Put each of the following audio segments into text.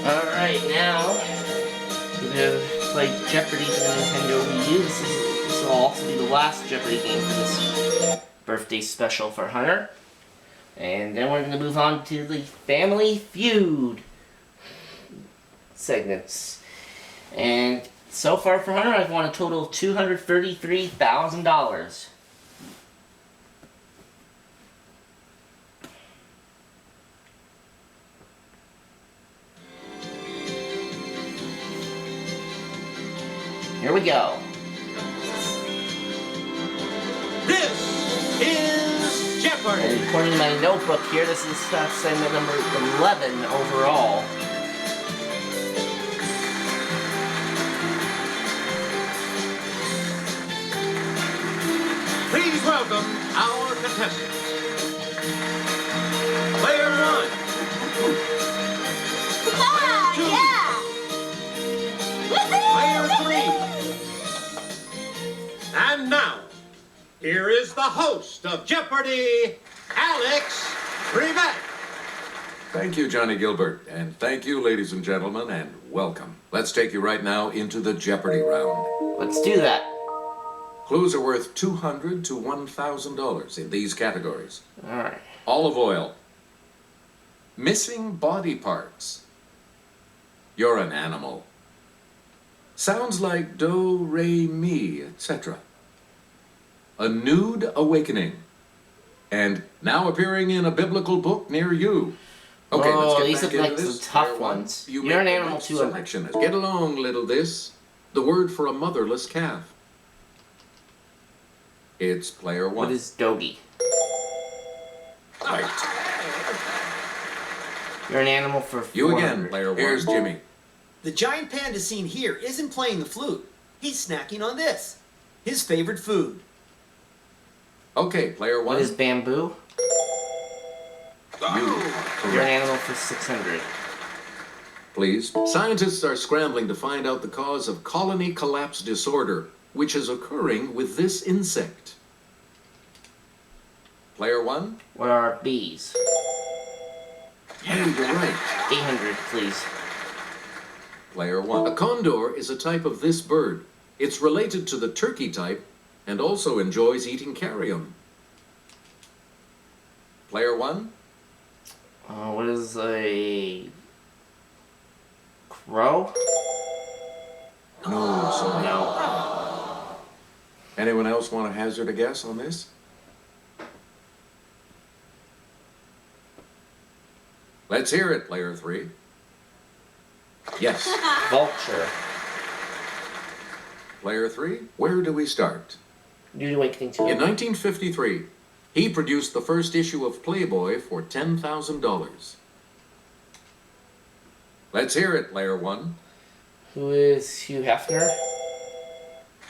Alright, now we're gonna play Jeopardy for the Nintendo Wii U. This will also be the last Jeopardy game for this birthday special for Hunter. And then we're gonna move on to the Family Feud segments. And so far for Hunter, I've won a total of $233,000. Here we go. This is Jeopardy! And according to my notebook here, this is segment number 11 overall. Please welcome our contestants. Player one. Ah, Two. yeah! Player three. And now, here is the host of Jeopardy, Alex Trebek. Thank you, Johnny Gilbert, and thank you, ladies and gentlemen, and welcome. Let's take you right now into the Jeopardy round. Let's do that. Clues are worth $200 to $1,000 in these categories. Alright. Olive oil. Missing body parts. You're an animal. Sounds like do, re, mi, etc. A nude awakening. And now appearing in a biblical book near you. Okay, Oh, let's get these back look into like some this. tough Player one, ones. you You're make an the animal next too. selection. Get along, little this. The word for a motherless calf. It's player one. What is doggy? Right. You're an animal for 400. You again, player one. Here's Jimmy. The giant panda seen here isn't playing the flute. He's snacking on this, his favorite food. Okay, player one. What is bamboo? You. You're an Correct. animal for 600. Please. Scientists are scrambling to find out the cause of colony collapse disorder, which is occurring with this insect. Player one. What are bees? Yeah, you're right. 800, please. Player one. A condor is a type of this bird. It's related to the turkey type and also enjoys eating carrion. Player one. What is a crow? No, sorry. No. Anyone else want to hazard a guess on this? Let's hear it, player three. Yes. Vulture. Player three, where do we start? Nude awakening to In 1953, he produced the first issue of Playboy for $10,000. Let's hear it, player one. Who is Hugh Hefner?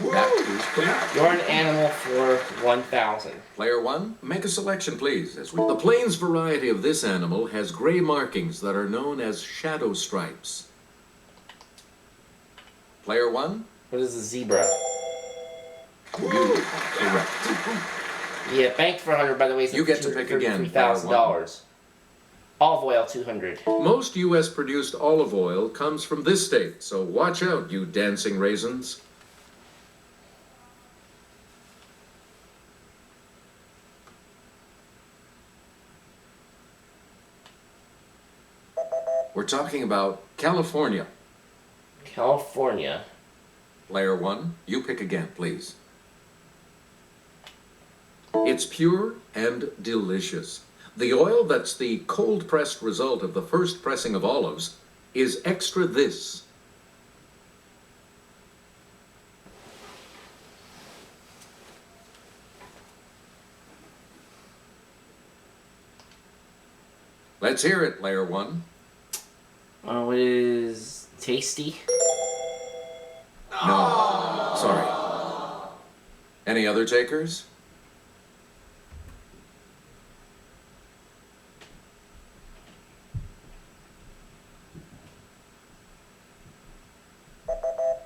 That is correct. You're an animal for 1,000. Player one, make a selection, please. The plains variety of this animal has gray markings that are known as shadow stripes. Player one, What is a zebra? you correct. Yeah, banked for 100, by the way. You get to pick again, $3,000. Olive oil, 200. Most U.S. produced olive oil comes from this state, so watch out, you dancing raisins. We're talking about California. California. Player one, you pick again, please. It's pure and delicious. The oil that's the cold-pressed result of the first pressing of olives is extra this. Let's hear it, player one. What is tasty? No, sorry. Any other takers?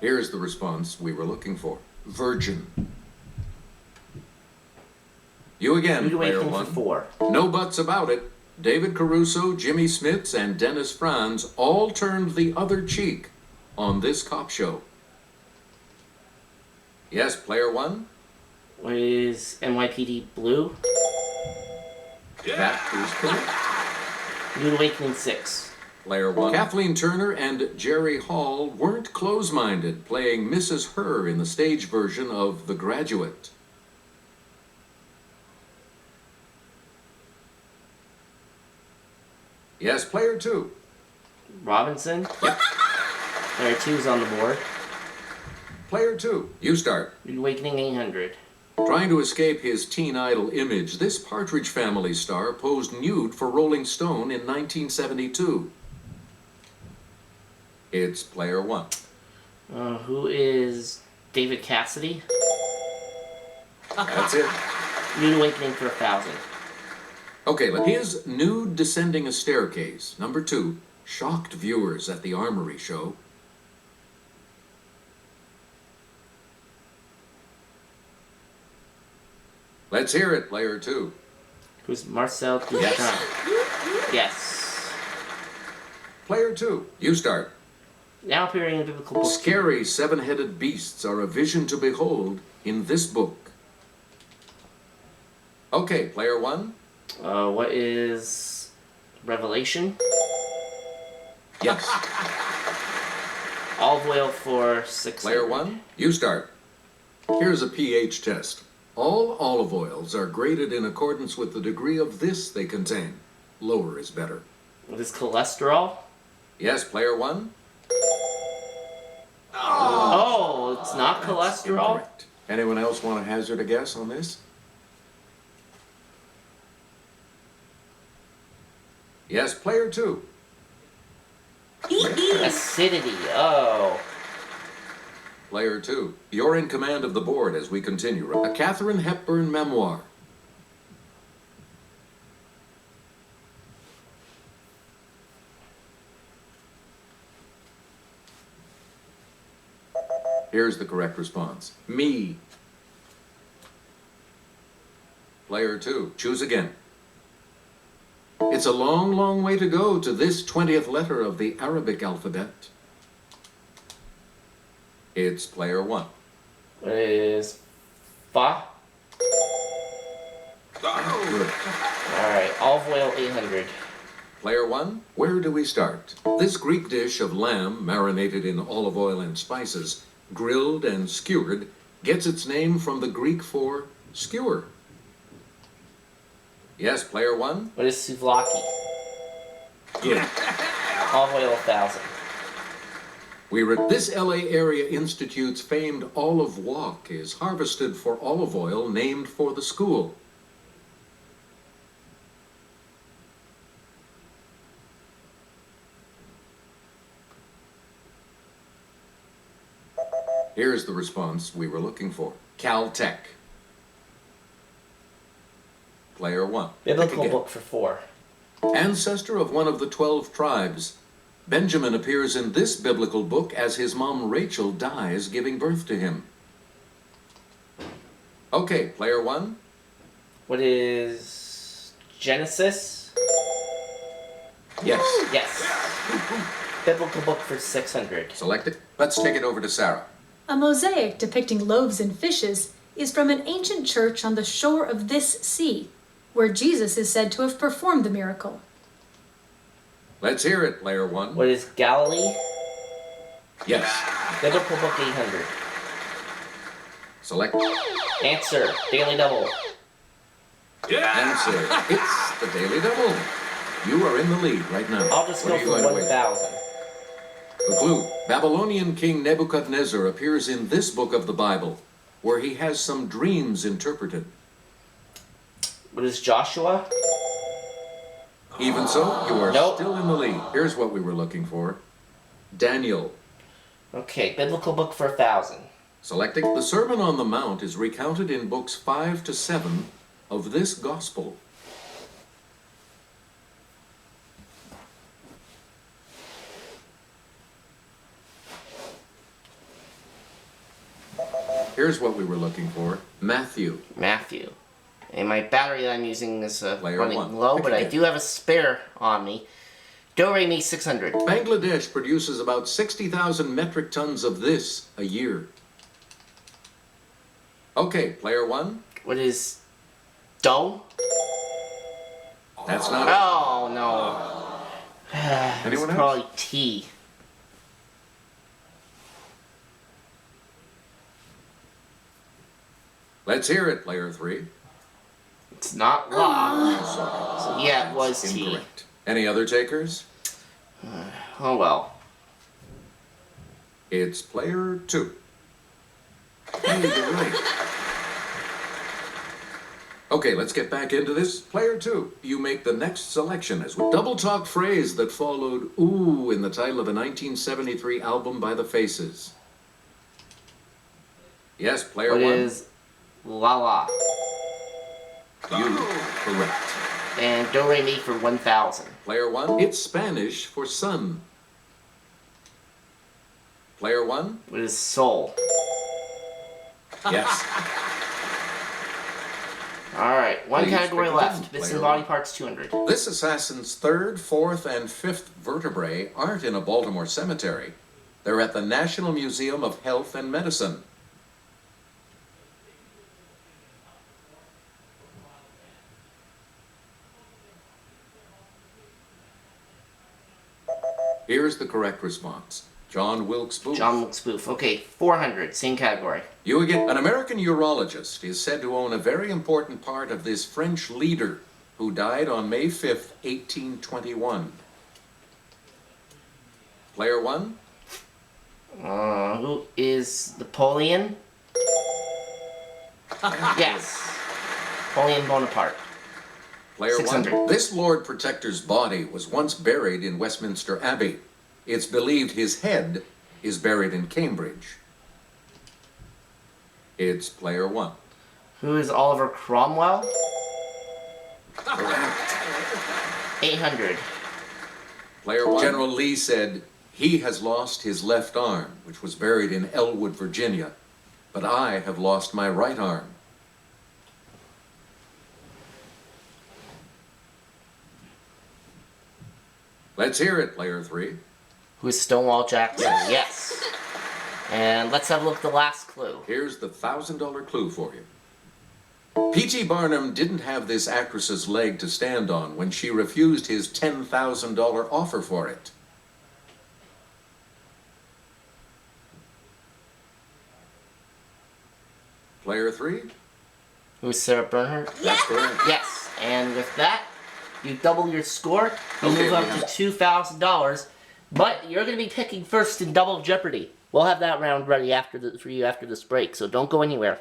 Here's the response we were looking for. Virgin. You again, Nude player awakening one. for 4. No buts about it. David Caruso, Jimmy Smits, and Dennis Franz all turned the other cheek on this cop show. Yes, player one? What is NYPD Blue? That is correct. New Awakening 6. Player one. Kathleen Turner and Jerry Hall weren't close-minded, playing Mrs. Herr in the stage version of The Graduate. Yes, player two. Robinson? Yep. Player 2's on the board. Player two, you start. New Awakening 800. Trying to escape his teen idol image, this Partridge Family star posed nude for Rolling Stone in 1972. It's player one. Who is David Cassidy? That's it. New Awakening for 1,000. Okay, but his nude descending a staircase, number two, shocked viewers at the Armory show. Let's hear it, player two. Who's Marcel Duchamp? Yes. Yes. Player two, you start. Now appearing in biblical books. Scary seven-headed beasts are a vision to behold in this book. Okay, player one. What is Revelation? Yes. Olive oil for 600. Player one, you start. Here's a pH test. All olive oils are graded in accordance with the degree of this they contain. Lower is better. What is cholesterol? Yes, player one. Oh, it's not cholesterol? Incorrect. Anyone else want to hazard a guess on this? Yes, player two. Acidity. Oh. Player two. You're in command of the board as we continue. A Katharine Hepburn memoir. Here's the correct response. Me. Player two. Choose again. It's a long, long way to go to this 20th letter of the Arabic alphabet. It's player one. What is Fa? Good. Alright, olive oil 800. Player one, where do we start? This Greek dish of lamb marinated in olive oil and spices, grilled and skewered, gets its name from the Greek for skewer. Yes, player one? What is souvlaki? Good. Olive oil 1,000. This LA Area Institute's famed olive walk is harvested for olive oil named for the school. Here's the response we were looking for. Caltech. Player one. Biblical book for 4. Ancestor of one of the 12 tribes, Benjamin appears in this biblical book as his mom Rachel dies giving birth to him. Okay, player one. What is Genesis? Yes. Yes. Biblical book for 600. Select it. Let's take it over to Sarah. A mosaic depicting loaves and fishes is from an ancient church on the shore of this sea, where Jesus is said to have performed the miracle. Let's hear it, player one. What is Galilee? Yes. Biblical book 800. Select. Answer, Daily Double. Answer. It's the Daily Double. You are in the lead right now. I'll just What go are you for going to win? 1,000. The clue. Babylonian King Nebuchadnezzar appears in this book of the Bible, where he has some dreams interpreted. What is Joshua? Even so, you are Nope. still in the lead. Here's what we were looking for. Daniel. Okay, biblical book for 1,000. Selecting. The Sermon on the Mount is recounted in books 5 to 7 of this gospel. Here's what we were looking for. Matthew. Matthew. And my battery that I'm using is Player running one. low, Pick but I again. do have a spare on me. Do-re-mi 600. Bangladesh produces about 60,000 metric tons of this a year. Okay, player one. What is do? That's not Oh, no. Anyone It's else? probably T. Let's hear it, player three. It's not la. So yeah, it was T. Incorrect. Any other takers? Oh well. It's player two. Hey, you're right. Okay, let's get back into this. Player two, you make the next selection as we double-talk phrase that followed "ooh" in the title of a 1973 album by the Faces. Yes, player What one. is la la? You correct. And do-re-mi for 1,000. Player one, it's Spanish for sun. Player one, What is soul? yes. Alright, one Please category pick left. again, Bits player and body one. parts 200. This assassin's third, fourth, and fifth vertebrae aren't in a Baltimore cemetery. They're at the National Museum of Health and Medicine. Here's the correct response. John Wilkes Booth. John Wilkes Booth. Okay, 400. Same category. You again. An American urologist is said to own a very important part of this French leader who died on May 5th, 1821. Player one, Who is Napoleon? Yes. Napoleon Bonaparte. player 600. one. This Lord Protector's body was once buried in Westminster Abbey. It's believed his head is buried in Cambridge. It's player one. Who is Oliver Cromwell? Correct. 800. Player one. General Lee said, "He has lost his left arm, which was buried in Elwood, Virginia, but I have lost my right arm." Let's hear it, player three. Who is Stonewall Jackson? Yes. And let's have a look at the last clue. Here's the $1,000 clue for you. P.T. Barnum didn't have this actress's leg to stand on when she refused his $10,000 offer for it. Player three? Who is Sarah Bernhardt? That's correct. Yes. And with that, you double your score. You Okay, move up we have- to $2,000. But you're going to be picking first in Double Jeopardy. We'll have that round ready for you after this break, so don't go anywhere.